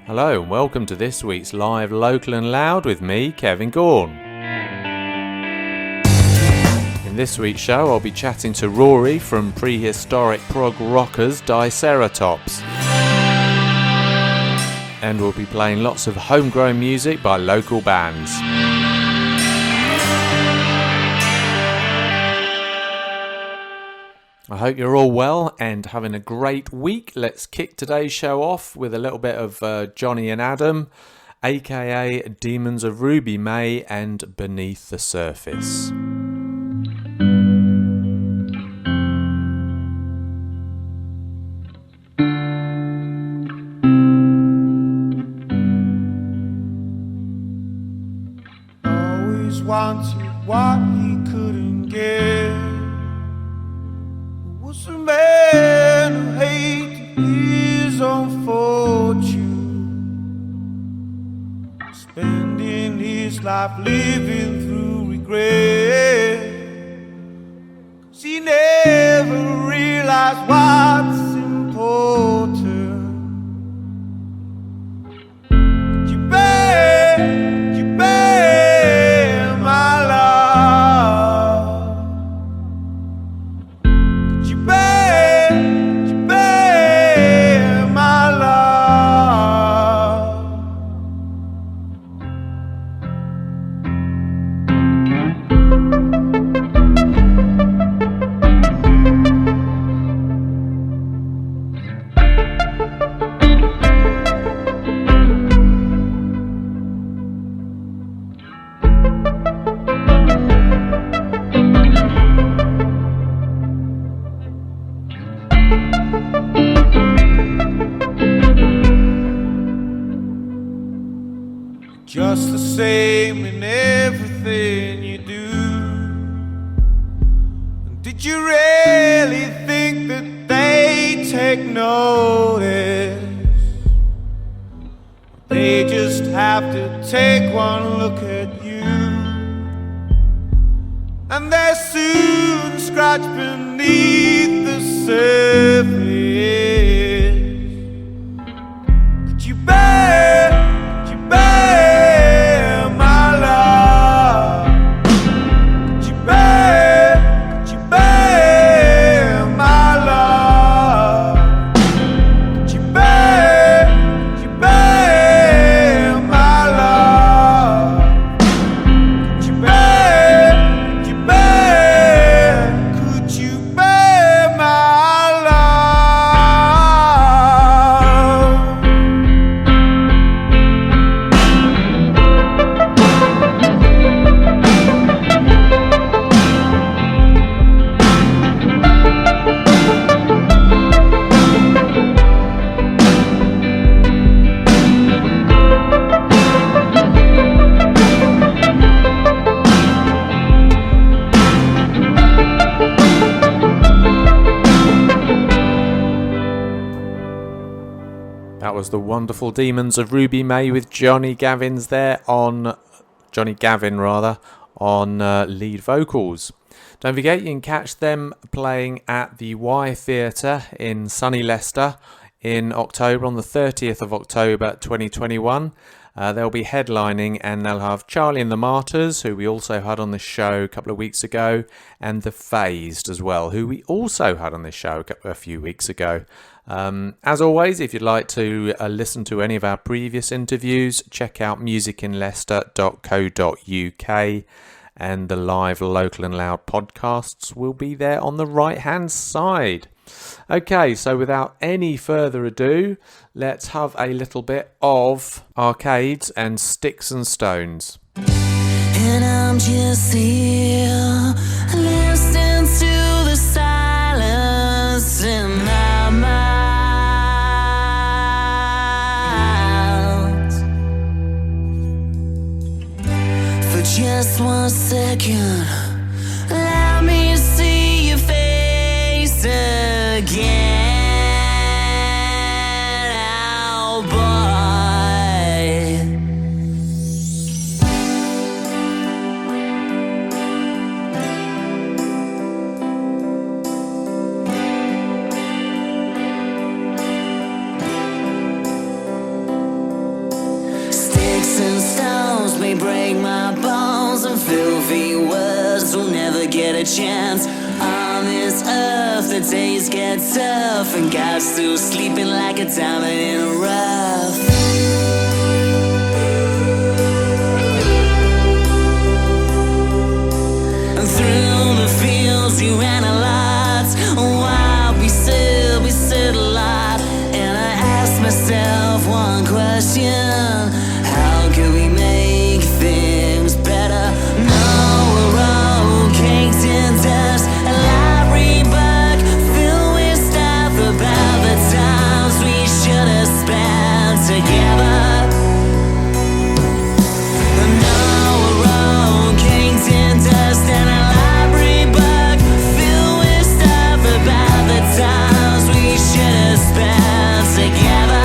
Hello and welcome to this week's Live Local and Loud with me, Kevin Gaughan. In this week's show I'll be chatting to Rory from prehistoric prog rockers Diceratops. And we'll be playing lots of homegrown music by local bands. I hope you're all well and having a great week. Let's kick today's show off with a little bit of Johnny and Adam, aka Demons of Ruby May and Beneath the Surface. Always wanted what he couldn't get. Was a man who hated his own fortune, spending his life living through regret. 'Cause he never realized what's important. You bear my love. You bear my love. Just the same in everything you do. And did you really think that they take notice? They just have to take one look at you, and they soon scratch beneath the surface. Could you bear my love? Could you bear my love? Could you bear my love? Could you bear my That was the wonderful Demons of Ruby May with Johnny Gavin on lead vocals. Don't forget you can catch them playing at the Y Theatre in sunny Leicester in October, on the 30th of October 2021. They'll be headlining and they'll have Charlie and the Martyrs, who we also had on the show a couple of weeks ago, and The Phased as well, who we also had on this show a few weeks ago. As always, if you'd like to listen to any of our previous interviews, check out musicinleicester.co.uk, and the Live Local and Loud podcasts will be there on the right hand side. Okay, so without any further ado, let's have a little bit of Arcades and Sticks and Stones. And I'm just here listening to the silence in my mind. For just 1 second, let me see your face again. Oh boy, chance. On this earth, the days get tough, and God's still sleeping like a diamond in a rough. And through the fields, you ran a lot. Wow, we said a lot. And I asked myself one question: how can we make things better? No, we're all caked in dust. A library book filled with stuff about the times we should have spent together. No, we're all caked in dust, and a library book filled with stuff about the times we should have spent together.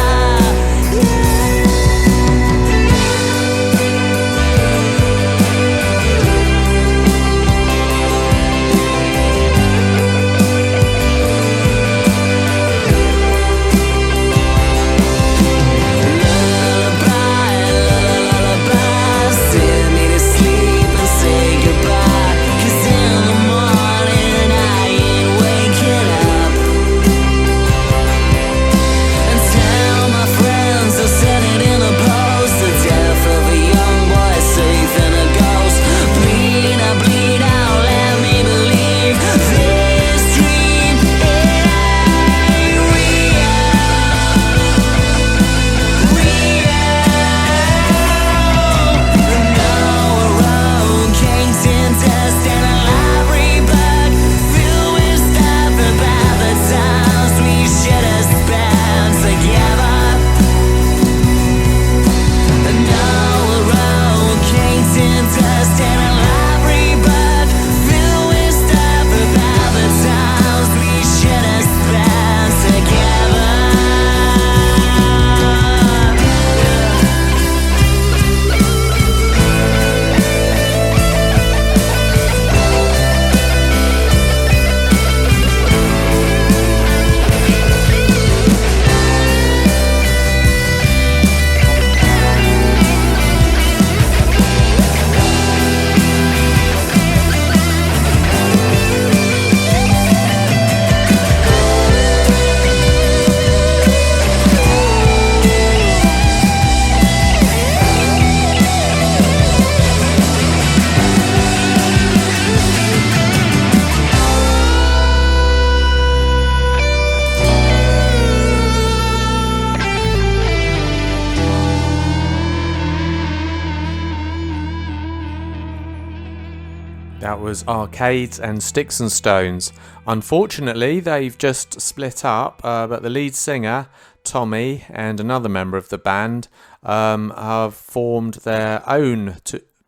That was Arcades and Sticks and Stones. Unfortunately, they've just split up, but the lead singer, Tommy, and another member of the band have formed their own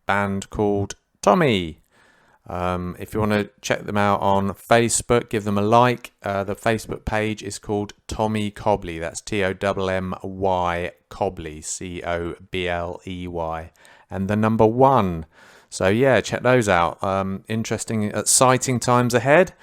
band called Tommy. If you want to check them out on Facebook, give them a like. The Facebook page is called Tommy Cobley. That's Tommy Cobley, Cobley, and the number 1. So yeah, check those out. Interesting, exciting times ahead.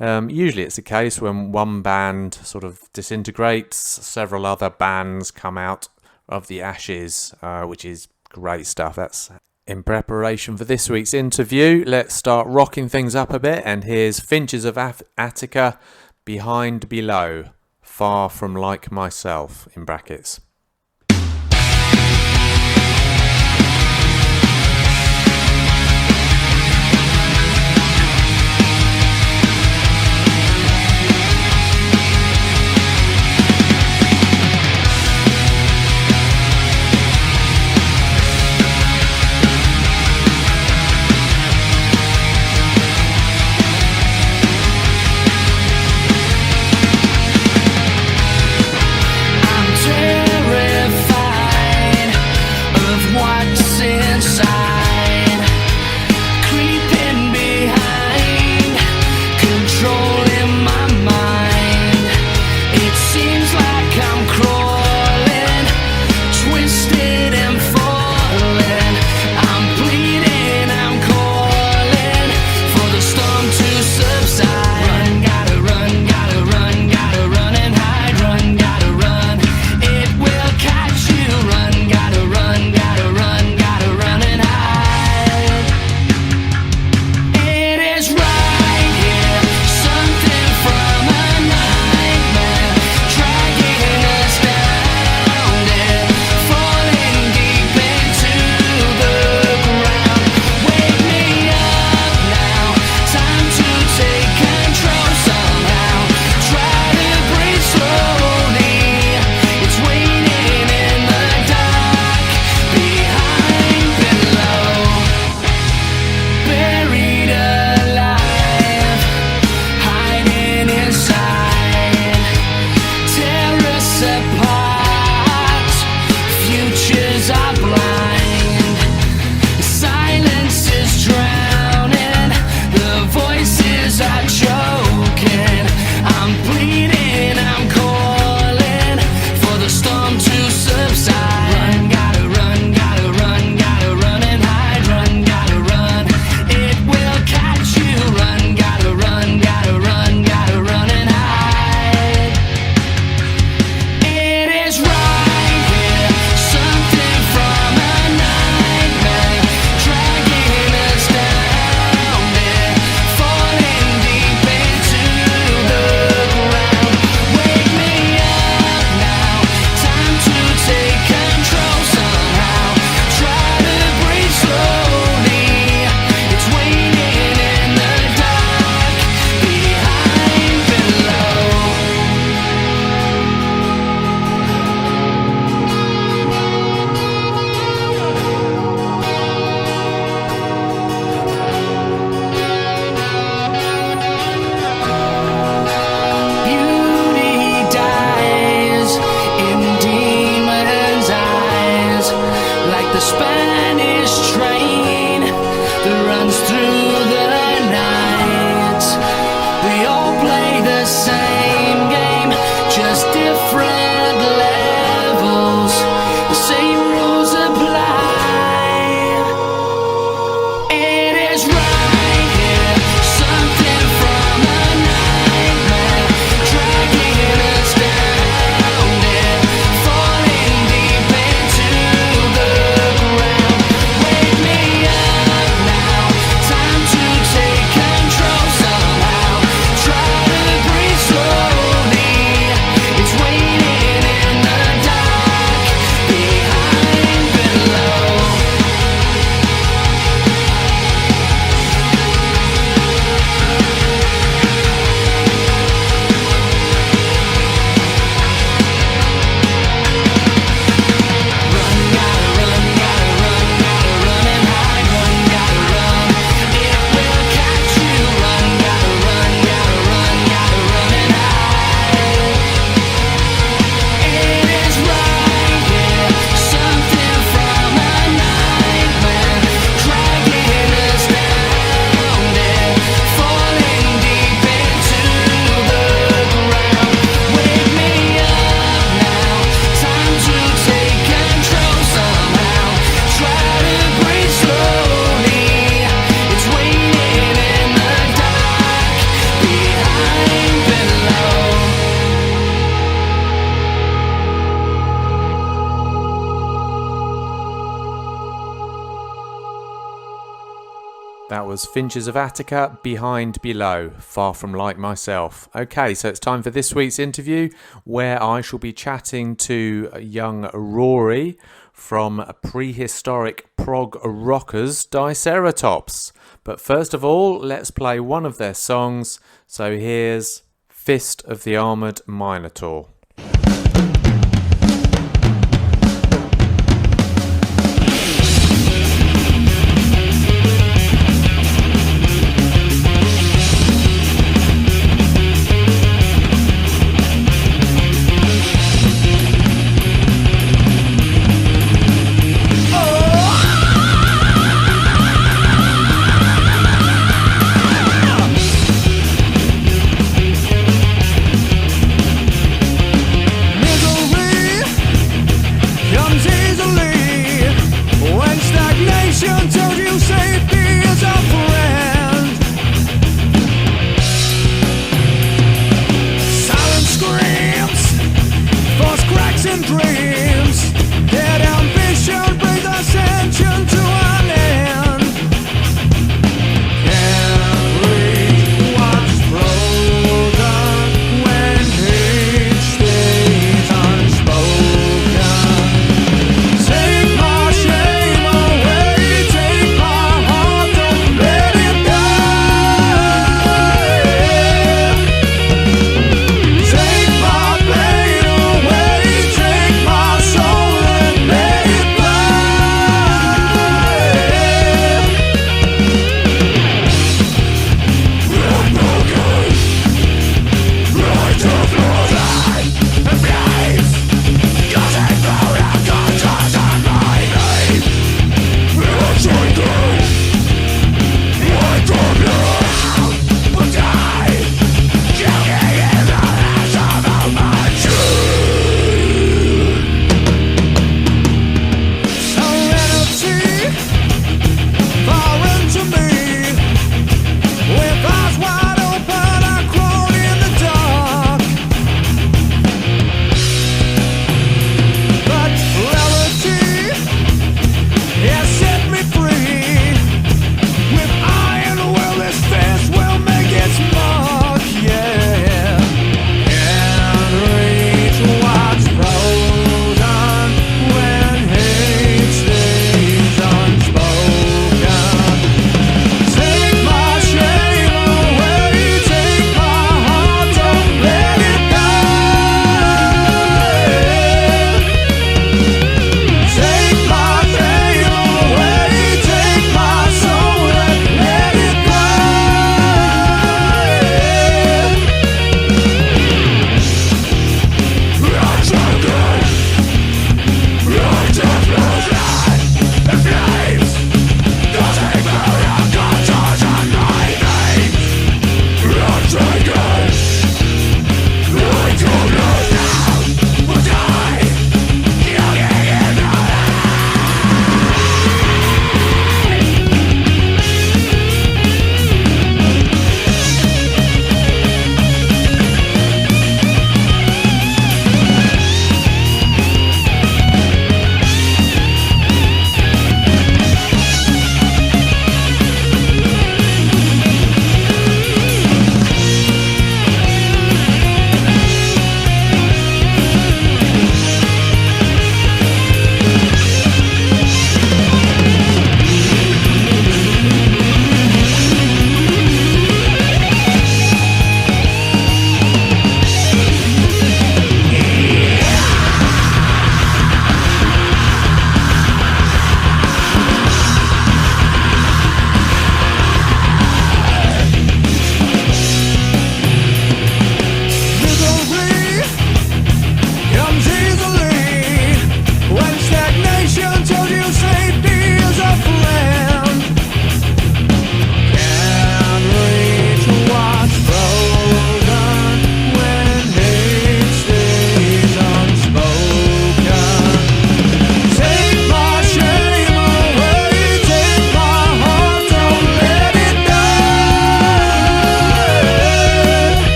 Usually it's the case when one band sort of disintegrates, several other bands come out of the ashes, which is great stuff. That's in preparation for this week's interview. Let's start rocking things up a bit, and here's Finches of Attica, Behind Below, Far From Like Myself, in brackets. I'm That was Finches of Attica, Behind Below, Far From Like Myself. Okay, so it's time for this week's interview where I shall be chatting to young Rory from prehistoric prog rockers Diceratops. But first of all, let's play one of their songs. So here's Fist of the Armoured Minotaur.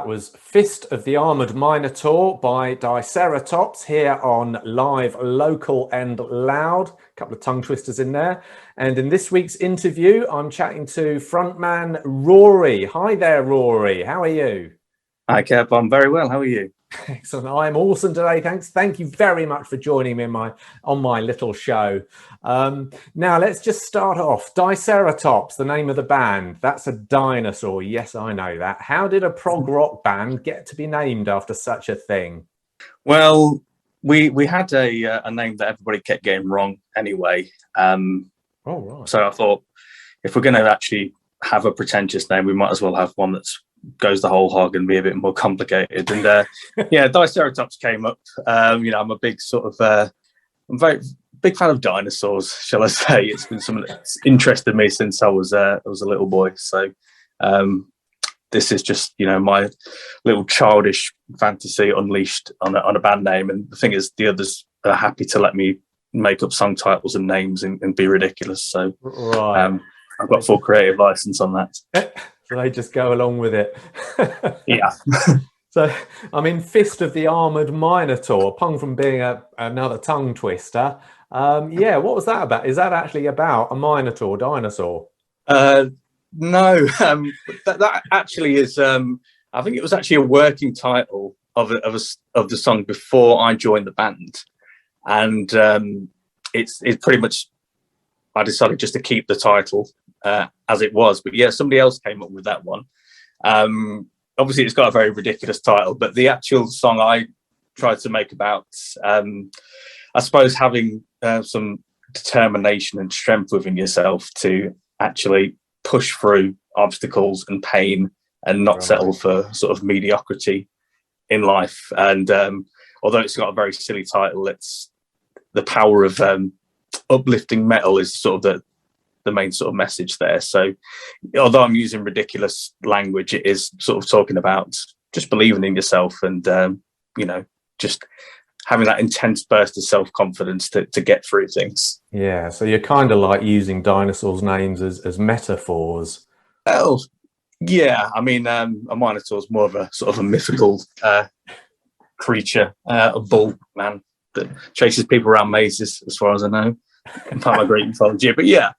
that was Fist of the Armoured Minotaur by Diceratops here on Live, Local and Loud. A couple of tongue twisters in there. And in this week's interview, I'm chatting to frontman Rory. Hi there, Rory. How are you? Hi, Kev. I'm very well. How are you? Excellent. I'm awesome today. Thanks. Thank you very much for joining me on my little show. Now let's just start off. Diceratops, the name of the band. That's a dinosaur. Yes, I know that. How did a prog rock band get to be named after such a thing? Well, we had a name that everybody kept getting wrong anyway. Right. So I thought if we're going to actually have a pretentious name, we might as well have one that's goes the whole hog and be a bit more complicated. And yeah, Diceratops came up. I'm a big I'm very big fan of dinosaurs, shall I say. It's been something that's interested me since I was a little boy. So this is just my little childish fantasy unleashed on a band name. And the thing is, the others are happy to let me make up song titles and names and be ridiculous. So right. I've got full creative license on that. So they just go along with it. Yeah. So, I mean, Fist of the Armoured Minotaur, apart from being another tongue twister. Yeah, what was that about? Is that actually about a minotaur dinosaur? No, that actually is. I think it was actually a working title of the song before I joined the band, and it's pretty much. I decided just to keep the title as it was, but yeah, somebody else came up with that one. Obviously, it's got a very ridiculous title, but the actual song I tried to make about, I suppose, having some determination and strength within yourself to actually push through obstacles and pain and not settle for sort of mediocrity in life. And although it's got a very silly title, it's the power of uplifting metal is sort of the main sort of message there. So although I'm using ridiculous language, it is sort of talking about just believing in yourself and just having that intense burst of self-confidence to get through things. Yeah, so you're kind of like using dinosaurs' names as metaphors. Oh, yeah. I mean, a minotaur is more of a sort of a mythical creature, a bull man that chases people around mazes, as far as I know, in part of my Greek mythology. But yeah,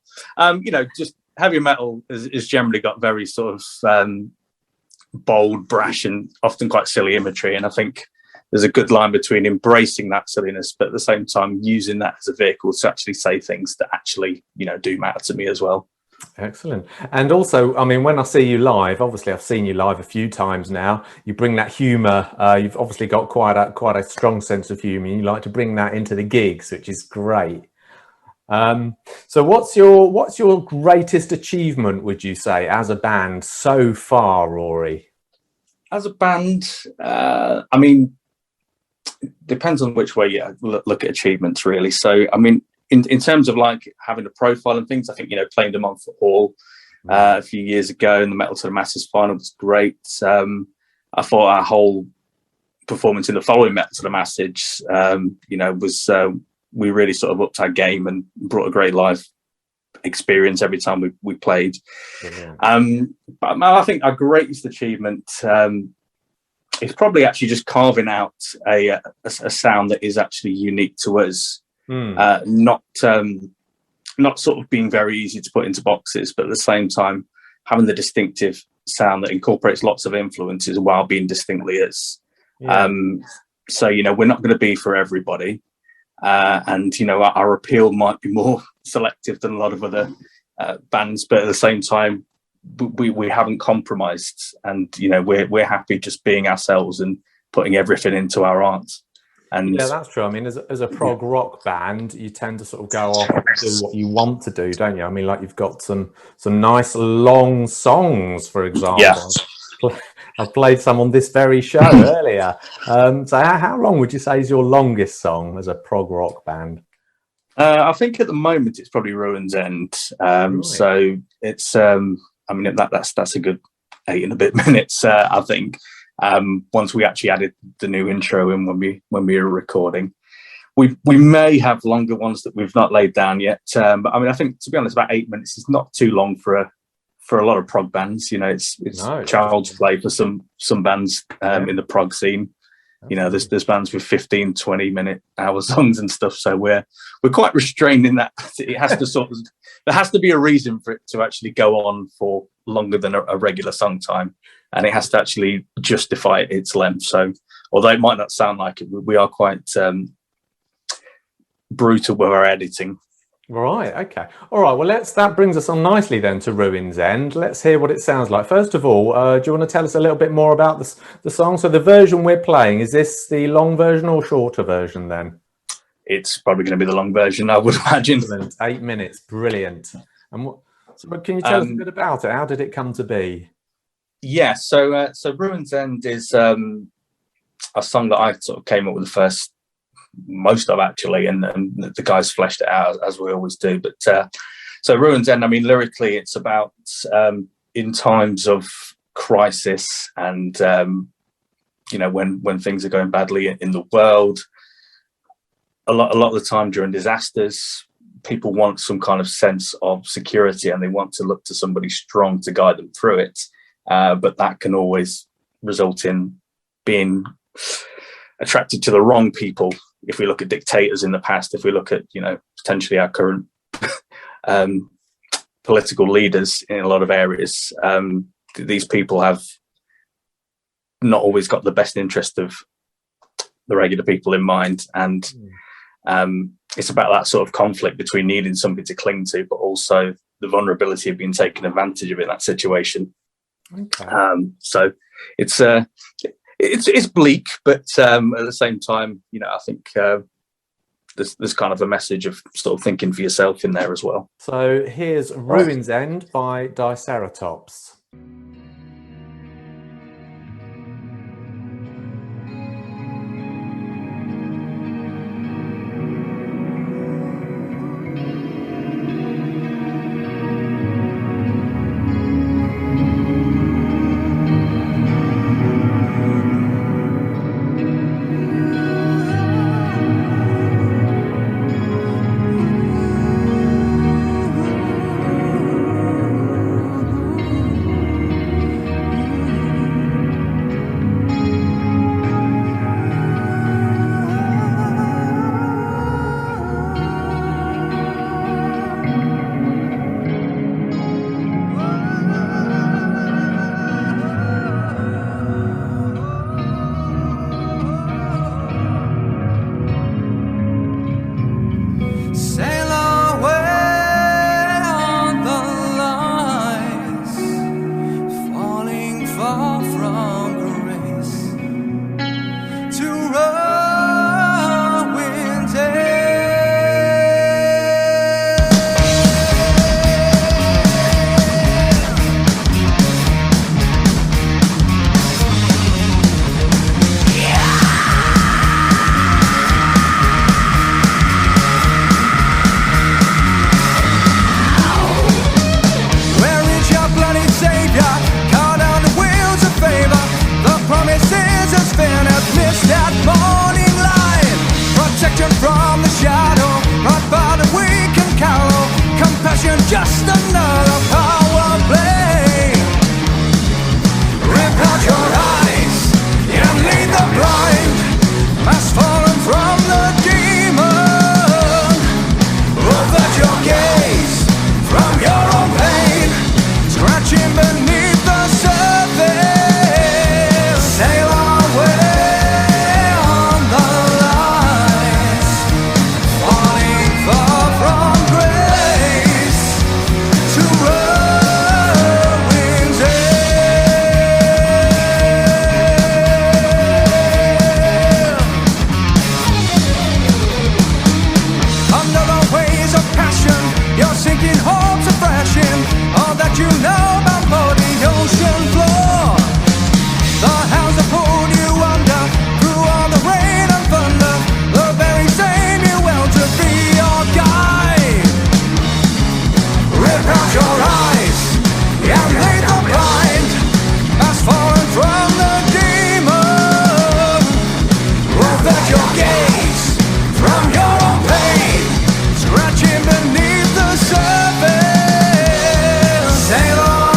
just heavy metal is generally got very sort of bold, brash, and often quite silly imagery. And I think there's a good line between embracing that silliness, but at the same time using that as a vehicle to actually say things that actually, do matter to me as well. Excellent. And also, I mean, when I see you live, obviously I've seen you live a few times now, you bring that humour. You've obviously got quite a strong sense of humour. You like to bring that into the gigs, which is great. So what's your greatest achievement, would you say, as a band so far, Rory? As a band, I mean, depends on which way you look at achievements, really. So, I mean, in terms of like having a profile and things, I think, playing them on for Hall a few years ago in the Metal to the Masses final was great. I thought our whole performance in the following Metal to the Masses, was we really sort of upped our game and brought a great live experience every time we played. But I think our greatest achievement is probably actually just carving out a sound that is actually unique to us. Not sort of being very easy to put into boxes, but at the same time having the distinctive sound that incorporates lots of influences while being distinctly us. So we're not going to be for everybody, and our appeal might be more selective than a lot of other bands, but at the same time we haven't compromised, and we're happy just being ourselves and putting everything into our art. And yeah, that's true. I mean, as a prog rock band, you tend to sort of go off and do what you want to do, don't you? I mean, like you've got some nice long songs, for example. Yeah. I've played some on this very show earlier. So how long would you say is your longest song as a prog rock band? I think at the moment it's probably Ruin's End. Right. So it's, I mean, that's a good 8 and a bit minutes, I think. Once we actually added the new intro in when we were recording, we may have longer ones that we've not laid down yet. But I mean, I think, to be honest, about 8 minutes is not too long for for a lot of prog bands. You know, it's No. child's play for some bands in the prog scene. You know, there's bands with 15, 20-minute-hour songs and stuff. So we're quite restrained in that. It has to there has to be a reason for it to actually go on for longer than a regular song time, and it has to actually justify its length. So although it might not sound like it, we are quite brutal with our editing. Right, okay. All right, well, that brings us on nicely then to Ruin's End. Let's hear what it sounds like. First of all, do you want to tell us a little bit more about the song? So the version we're playing, is this the long version or shorter version then? It's probably going to be the long version, I would imagine. Excellent. 8 minutes, brilliant. And can you tell us a bit about it? How did it come to be? Yeah, so Ruin's End is a song that I sort of came up with most of actually, and the guys fleshed it out as we always do. But so Ruin's End, I mean, lyrically, it's about in times of crisis and you know, when things are going badly in the world. A lot of the time during disasters, people want some kind of sense of security, and they want to look to somebody strong to guide them through it. But that can always result in being attracted to the wrong people. If we look at dictators in the past, if we look at, you know, potentially our current political leaders in a lot of areas, these people have not always got the best interest of the regular people in mind. And it's about that sort of conflict between needing something to cling to, but also the vulnerability of being taken advantage of in that situation. Okay. So it's bleak, but at the same time, you know, I think there's kind of a message of sort of thinking for yourself in there as well. So here's Ruin's End by Diceratops. Just another power play. Rip out your eyes and lead the blind. Mask fallen from the demon. Avert your gaze from your own pain. Scratching beneath the surface. Sail away on the lines. Falling far from grace. To ruin's end. Under the waves of passion, your sinking hopes are thrashing. All that you know about the ocean floor. The hounds have pulled you under through all the rain and thunder. The very same you will to be your guide. Rip out your eyes and lead the blind. As fallen from the demon. Avert your gaze from your own pain. Scratching beneath the surface. Sail on.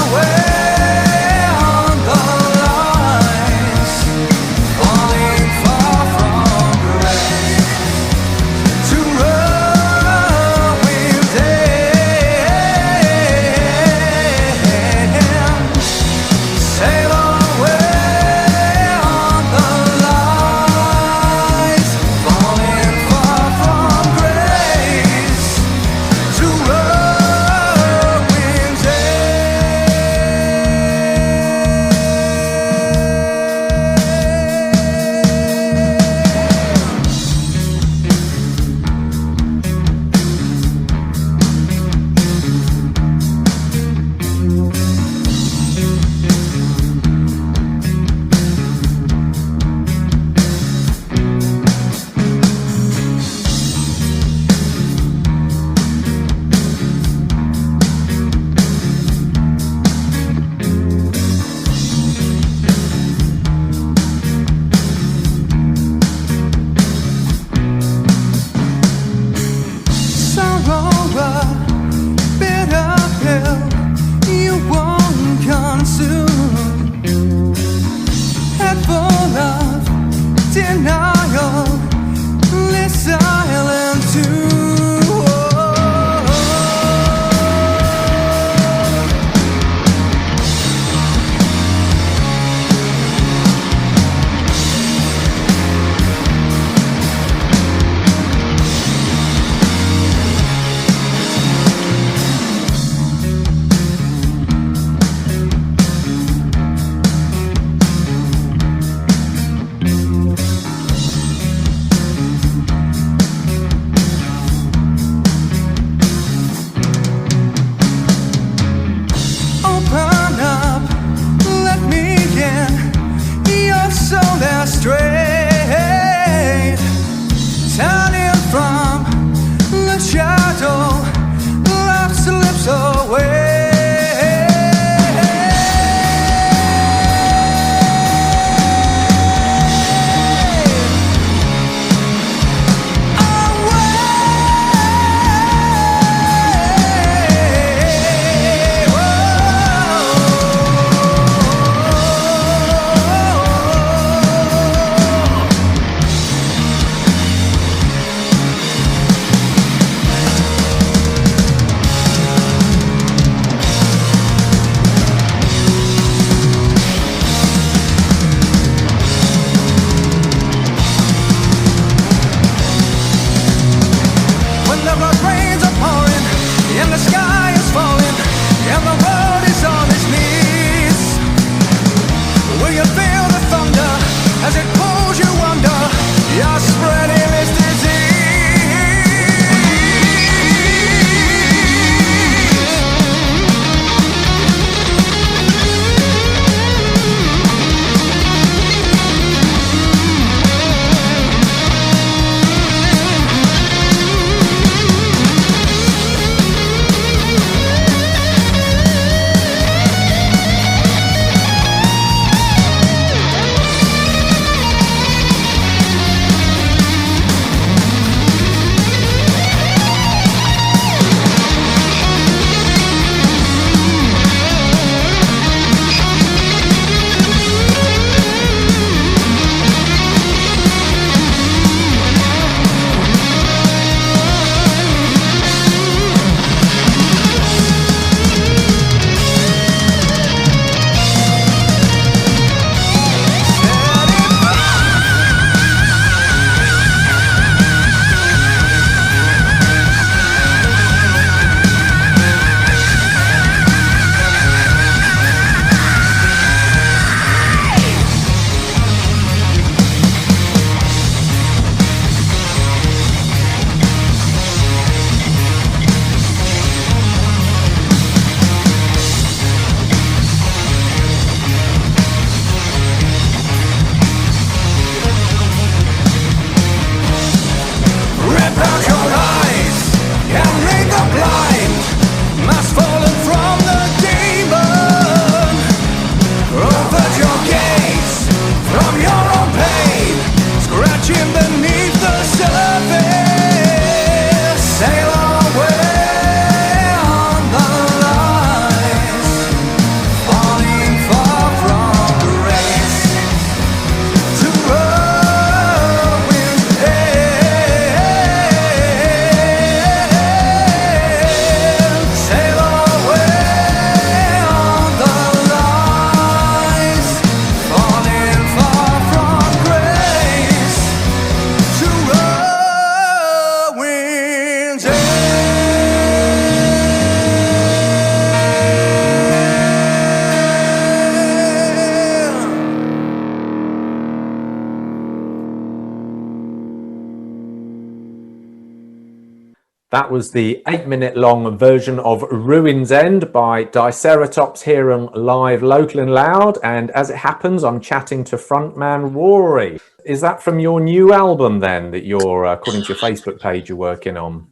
That was the 8-minute long version of Ruin's End by Diceratops here on Live Local and Loud. And as it happens, I'm chatting to frontman Rory. Is that from your new album then that you're, according to your Facebook page, you're working on?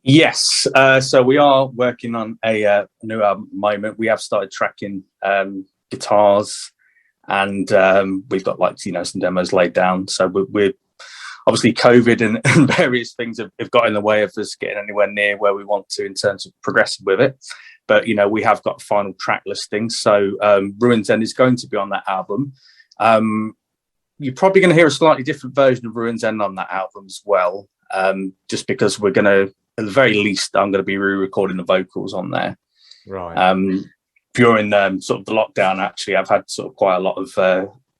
Yes. So we are working on a new album at the moment. We have started tracking guitars, and we've got some demos laid down. So we're obviously COVID and various things have got in the way of us getting anywhere near where we want to in terms of progressing with it. But we have got final track listings. So Ruin's End is going to be on that album. You're probably going to hear a slightly different version of Ruin's End on that album as well, just because we're going to, at the very least, I'm going to be re-recording the vocals on there. Right. During sort of the lockdown, actually, I've had sort of quite a lot of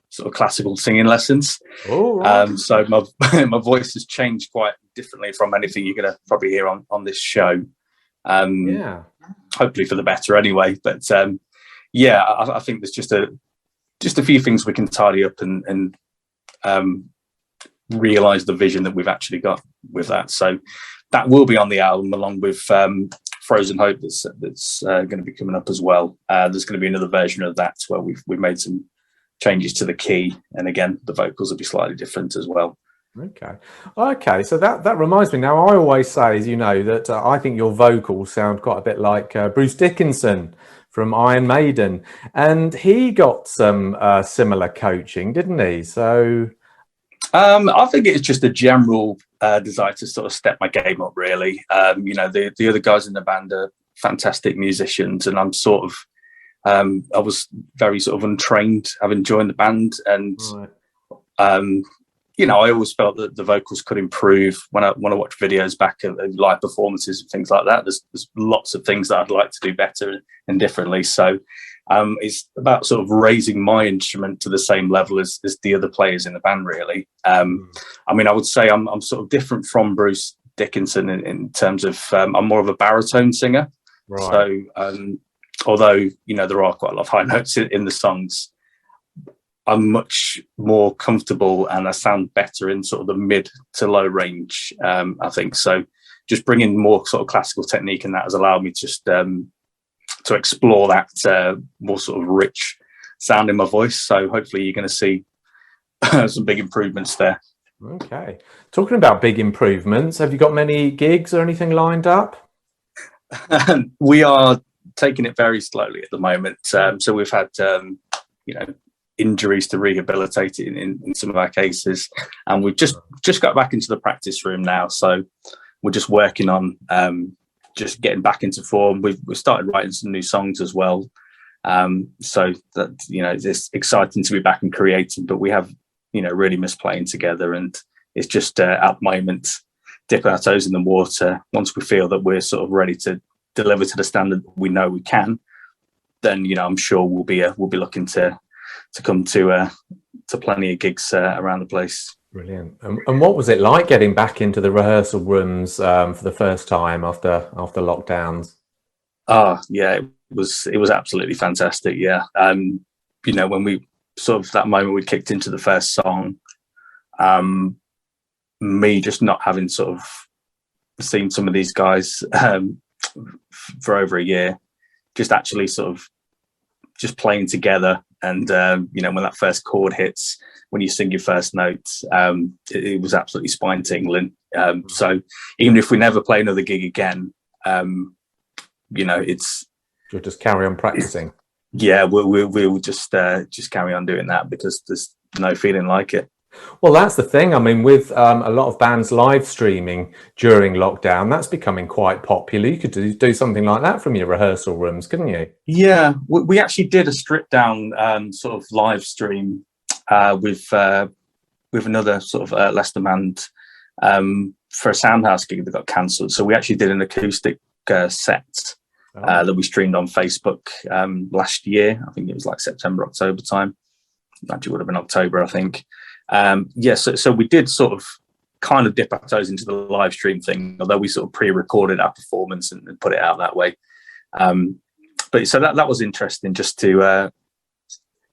sort of classical singing lessons. Oh, right. So my voice has changed quite differently from anything you're going to probably hear on this show. Yeah. Hopefully for the better anyway. But I think there's just a few things we can tidy up and realise the vision that we've actually got with that. So that will be on the album along with Frozen Hope that's going to be coming up as well. There's going to be another version of that where we've made some changes to the key, and again the vocals will be slightly different as well. Okay, so that reminds me. Now, I always say, as you know, that I think your vocals sound quite a bit like Bruce Dickinson from Iron Maiden, and he got some similar coaching, didn't he? So I think it's just a general desire to sort of step my game up, really. The other guys in the band are fantastic musicians, and I'm sort of I was very sort of untrained having joined the band, and right. I always felt that the vocals could improve when I watch videos back of live performances and things like that. There's lots of things that I'd like to do better and differently. So it's about sort of raising my instrument to the same level as the other players in the band, really. I would say I'm sort of different from Bruce Dickinson in terms of I'm more of a baritone singer. Right. So although there are quite a lot of high notes in the songs, I'm much more comfortable and I sound better in sort of the mid to low range, I think. So just bringing more sort of classical technique, and that has allowed me just to explore that more sort of rich sound in my voice. So hopefully you're going to see some big improvements there. Okay. Talking about big improvements, have you got many gigs or anything lined up? We are taking it very slowly at the moment. So we've had, injuries to rehabilitate it in some of our cases, and we've just got back into the practice room now. So we're just working on just getting back into form. We've started writing some new songs as well. So that it's exciting to be back and creating, but we have really missed playing together, and it's just at the moment dipping our toes in the water. Once we feel that we're sort of ready to deliver to the standard we know we can, then I'm sure we'll be looking to come to plenty of gigs around the place. Brilliant. And what was it like getting back into the rehearsal rooms for the first time after lockdowns? Yeah, it was absolutely fantastic. Yeah. When we sort of that moment we kicked into the first song, me just not having sort of seen some of these guys for over a year, just actually sort of just playing together. And, when that first chord hits, when you sing your first notes, it was absolutely spine tingling. So even if we never play another gig again, it's... You'll just carry on practicing. Yeah, we'll just carry on doing that because there's no feeling like it. Well, that's the thing. I mean, with a lot of bands live streaming during lockdown, that's becoming quite popular. You could do something like that from your rehearsal rooms, couldn't you? Yeah, we actually did a stripped down sort of live stream with another sort of Leicester band for a Soundhouse gig that got cancelled. So we actually did an acoustic set that we streamed on Facebook last year. I think it was like September, October time. Actually, would have been October, I think. So we did sort of kind of dip our toes into the live stream thing, although we sort of pre-recorded our performance and put it out that way. But so that was interesting, just to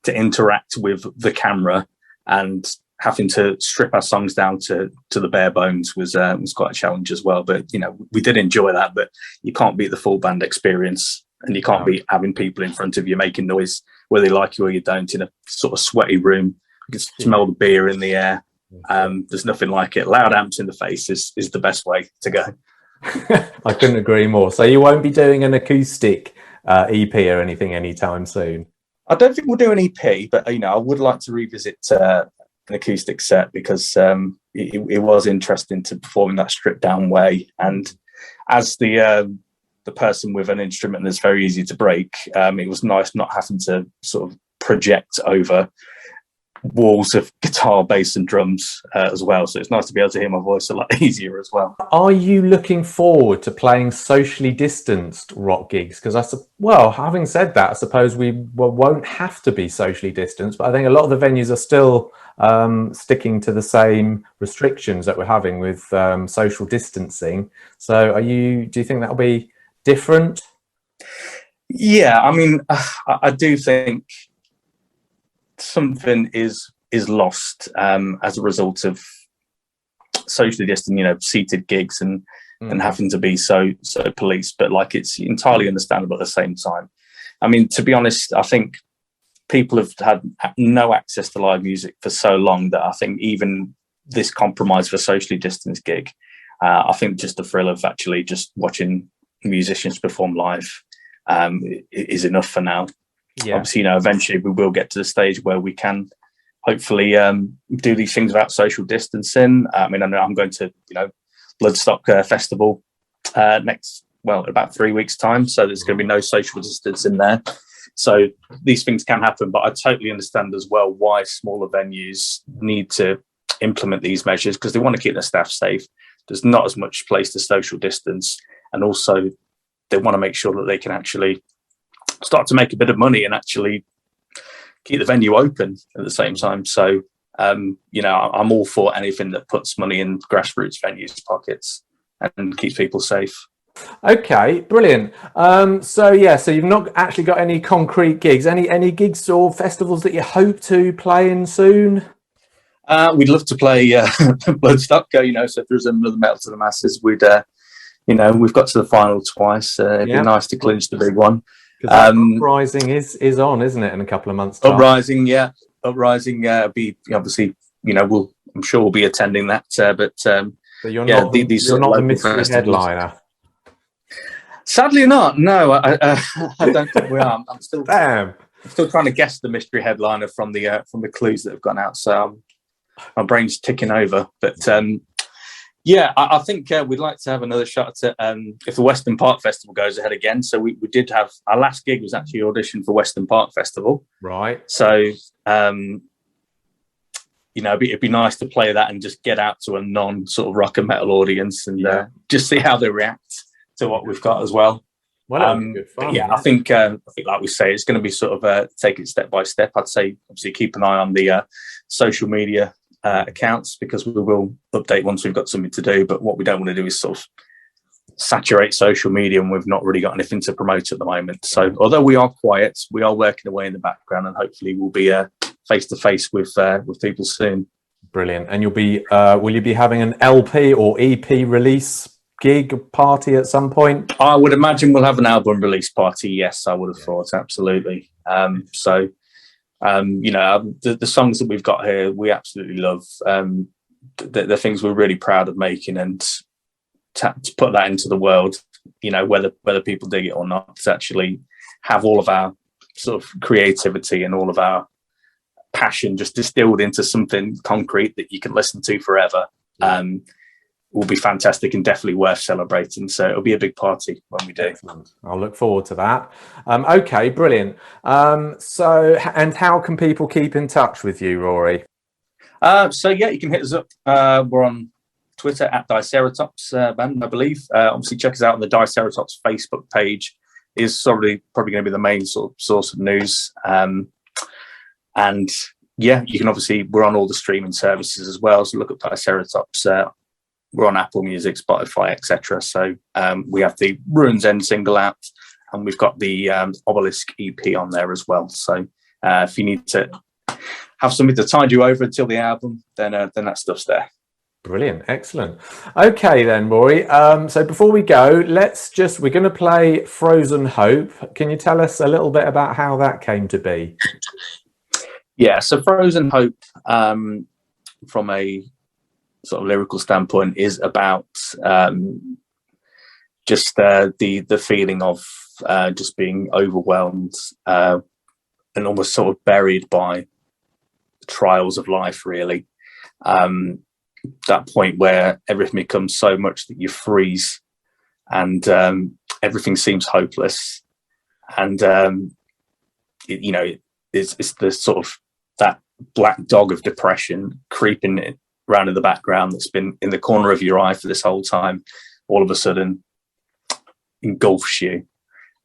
interact with the camera and having to strip our songs down to the bare bones was quite a challenge as well. But we did enjoy that. But you can't beat the full band experience, and you can't beat having people in front of you making noise, whether they like you or you don't, in a sort of sweaty room. You can smell the beer in the air. There's nothing like it. Loud amps in the face is the best way to go. I couldn't agree more. So you won't be doing an acoustic EP or anything anytime soon? I don't think we'll do an EP, but I would like to revisit an acoustic set, because it was interesting to perform in that stripped down way. And as the person with an instrument that's very easy to break, it was nice not having to sort of project over walls of guitar, bass and drums as well. So it's nice to be able to hear my voice a lot easier as well. Are you looking forward to playing socially distanced rock gigs? Because having said that, I suppose we won't have to be socially distanced, but I think a lot of the venues are still sticking to the same restrictions that we're having with social distancing. So do you think that'll be different? Yeah, I mean, I do think something is lost as a result of socially distant, seated gigs and having to be so policed. But it's entirely understandable at the same time. I mean, to be honest, I think people have had no access to live music for so long that I think even this compromise for a socially distanced gig, I think just the thrill of actually just watching musicians perform live is enough for now. Yeah. Obviously, eventually we will get to the stage where we can hopefully do these things without social distancing. I mean, I know I'm going to, Bloodstock Festival in about 3 weeks' time. So there's going to be no social distance in there. So these things can happen, but I totally understand as well why smaller venues need to implement these measures, because they want to keep their staff safe. There's not as much place to social distance, and also they want to make sure that they can actually start to make a bit of money and actually keep the venue open at the same time. So, I'm all for anything that puts money in grassroots venues' pockets and keeps people safe. Okay, brilliant. So you've not actually got any concrete gigs. Any gigs or festivals that you hope to play in soon? We'd love to play Bloodstock. So if there's another Metal to the Masses, we'd, we've got to the final twice. It'd be nice to clinch the big one. Uprising is on, isn't it, in a couple of months' time? Uprising. Be obviously, I'm sure we'll be attending that. But you're not the mystery headliner. Sadly, not. No, I don't think we are. I'm still Damn. I'm still trying to guess the mystery headliner from the clues that have gone out. So my brain's ticking over. But I think we'd like to have another shot at if the Western Park Festival goes ahead again. So we did have our last gig was actually auditioned for Western Park Festival. Right. So it'd be nice to play that and just get out to a non sort of rock and metal audience and just see how they react to what we've got as well. Well, good fun, I think like we say, it's going to be sort of take it step by step. I'd say obviously keep an eye on the social media accounts, because we will update once we've got something to do. But what we don't want to do is sort of saturate social media, and we've not really got anything to promote at the moment. So although we are quiet, we are working away in the background, and hopefully we'll be face to face with people soon. Brilliant. And you'll be will you be having an LP or EP release gig party at some point? I would imagine we'll have an album release party. Yes, I would have thought, absolutely. The songs that we've got here, we absolutely love. The things we're really proud of making, and to put that into the world, whether people dig it or not, to actually have all of our sort of creativity and all of our passion just distilled into something concrete that you can listen to forever. Will be fantastic and definitely worth celebrating. So it'll be a big party when we do. Excellent. I'll look forward to that. Okay, brilliant. And how can people keep in touch with you, Rory? You can hit us up. We're on Twitter at Diceratops band, I believe. Obviously, check us out on the Diceratops Facebook page. Is probably going to be the main sort of source of news. You can obviously, we're on all the streaming services as well. So look up Diceratops. We're on Apple Music, Spotify, etc. So we have the Ruins End single out, and we've got the Obelisk EP on there as well. So if you need to have something to tide you over until the album, then that stuff's there. Brilliant, excellent. Okay then, Rory. So before we go, we're going to play Frozen Hope. Can you tell us a little bit about how that came to be? Yeah, so Frozen Hope, from a sort of lyrical standpoint, is about just the feeling of just being overwhelmed and almost sort of buried by the trials of life, really. That point where everything becomes so much that you freeze and everything seems hopeless. And, it's the sort of that black dog of depression creeping around in the background that's been in the corner of your eye for this whole time, all of a sudden engulfs you.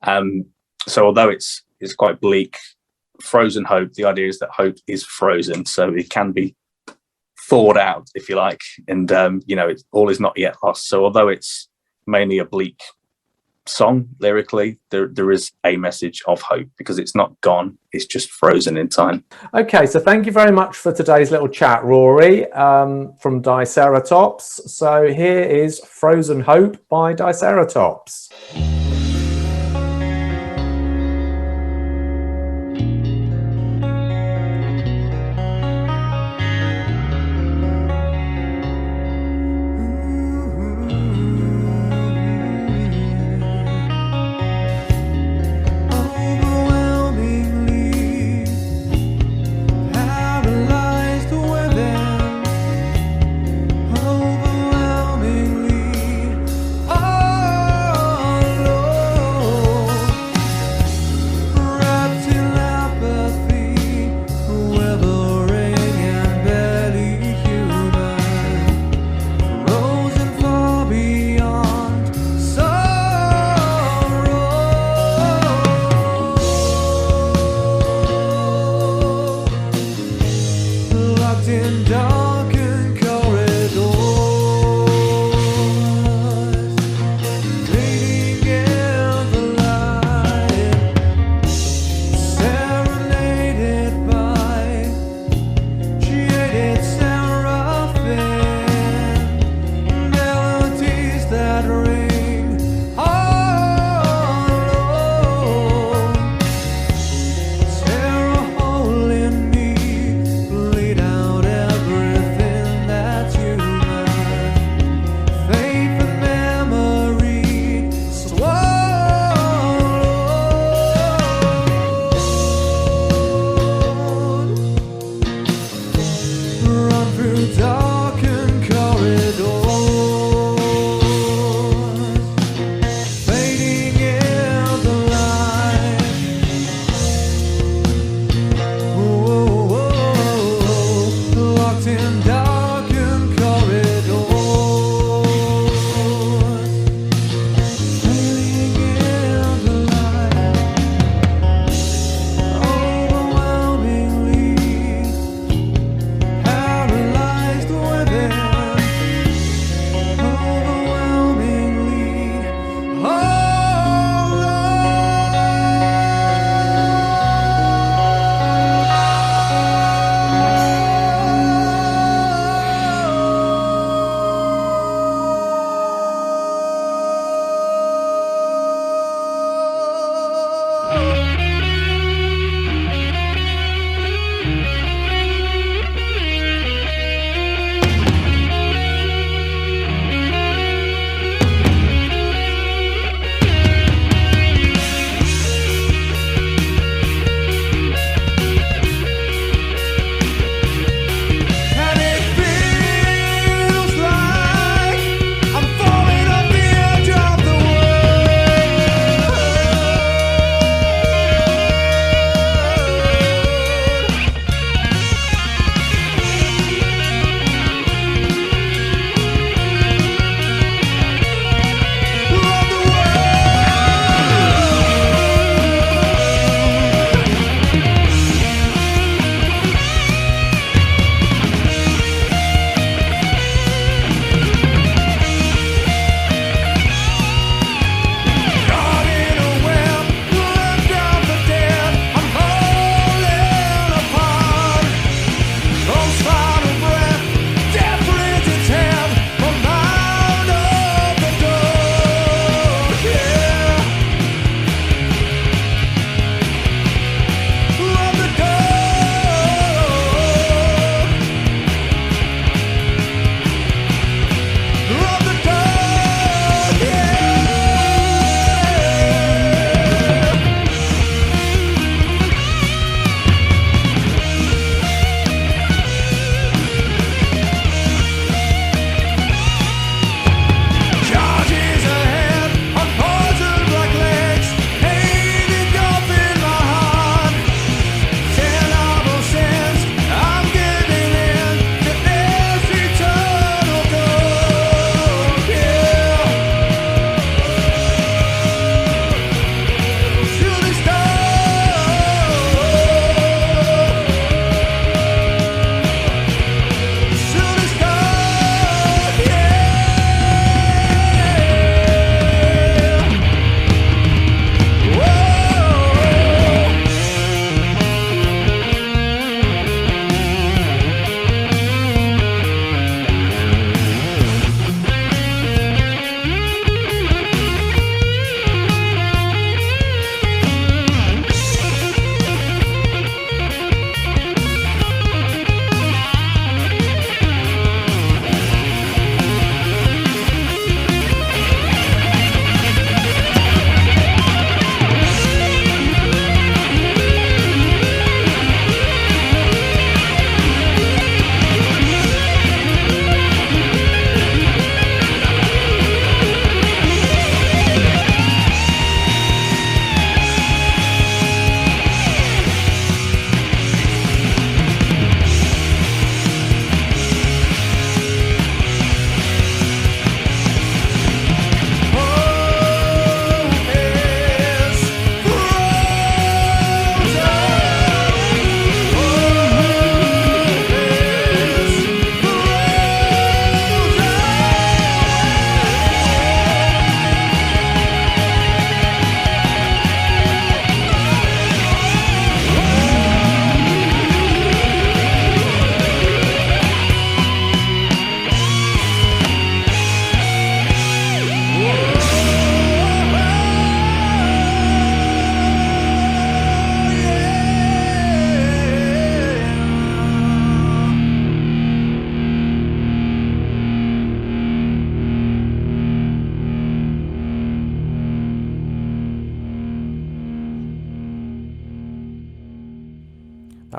So although it's quite bleak, Frozen Hope, the idea is that hope is frozen, so it can be thawed out, if you like, and all is not yet lost. So although it's mainly a bleak song lyrically, there is a message of hope, because it's not gone, it's just frozen in time. Okay, so thank you very much for today's little chat, Rory, from Diceratops. So here is Frozen Hope by Diceratops. Overwhelmingly, all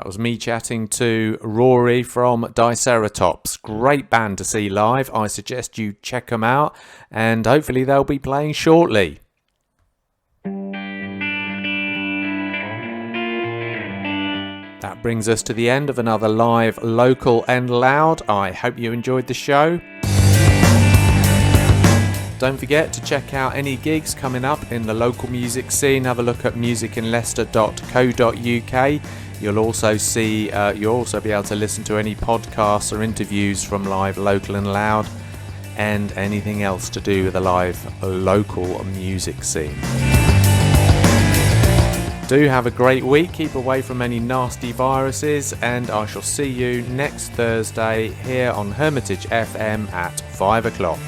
That was me chatting to Rory from Diceratops. Great band to see live. I suggest you check them out, and hopefully they'll be playing shortly. That brings us to the end of another live Local and Loud. I hope you enjoyed the show. Don't forget to check out any gigs coming up in the local music scene. Have a look at musicinleicester.co.uk. You'll also be able to listen to any podcasts or interviews from Live Local and Loud, and anything else to do with the live local music scene. Do have a great week. Keep away from any nasty viruses, and I shall see you next Thursday here on Hermitage FM at 5 o'clock.